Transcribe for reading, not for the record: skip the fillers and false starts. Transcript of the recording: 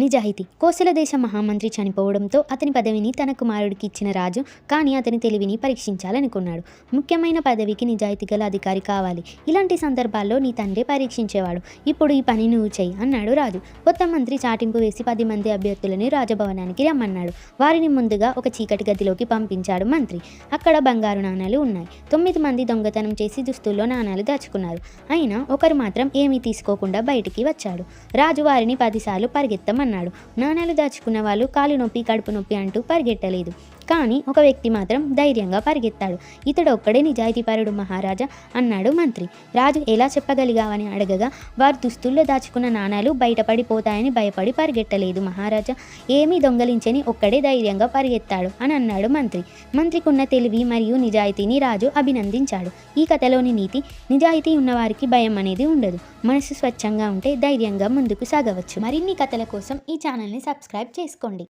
నిజాయితీ. కోసల దేశ మహామంత్రి చనిపోవడంతో అతని పదవిని తన కుమారుడికి ఇచ్చిన రాజు కానీ అతని తెలివిని పరీక్షించాలనుకున్నాడు. ముఖ్యమైన పదవికి నిజాయితీ గల అధికారి కావాలి. ఇలాంటి సందర్భాల్లో నీ తండ్రే పరీక్షించేవాడు. ఇప్పుడు ఈ పని నువ్వు చెయ్యి అన్నాడు రాజు. కొత్త మంత్రి చాటింపు వేసి 10 మంది అభ్యర్థులని రాజభవనానికి రమ్మన్నాడు. వారిని ముందుగా ఒక చీకటి గదిలోకి పంపించాడు మంత్రి. అక్కడ బంగారు నాణాలు ఉన్నాయి. 9 మంది దొంగతనం చేసి దుస్తుల్లో నాణాలు దాచుకున్నారు. అయినా ఒకరు మాత్రం ఏమీ తీసుకోకుండా బయటికి వచ్చాడు. రాజు వారిని 10 సార్లు పరిగెత్తమన్నాడు. నాణాలు దాచుకున్న వాళ్ళు కాలు నొప్పి కడుపు నొప్పి అంటూ పరిగెట్టలేదు. కానీ ఒక వ్యక్తి మాత్రం ధైర్యంగా పరిగెత్తాడు. ఇతడు ఒక్కడే నిజాయితీపరుడు మహారాజా అన్నాడు మంత్రి. రాజు ఎలా చెప్పగలిగావని అడగగా వారు దుస్తుల్లో దాచుకున్న నాణాలు బయటపడిపోతాయని భయపడి పరిగెట్టలేదు మహారాజా. ఏమీ దొంగలించని ఒక్కడే ధైర్యంగా పరిగెత్తాడు అని అన్నాడు మంత్రి. మంత్రికున్న తెలివి మరియు నిజాయితీని రాజు అభినందించాడు. ఈ కథలోని నీతి, నిజాయితీ ఉన్నవారికి భయం అనేది ఉండదు. మనసు స్వచ్ఛంగా ఉంటే ధైర్యంగా ముందుకు సాగవచ్చు. మరిన్ని కథల కోసం ఈ ఛానల్ని సబ్స్క్రైబ్ చేసుకోండి.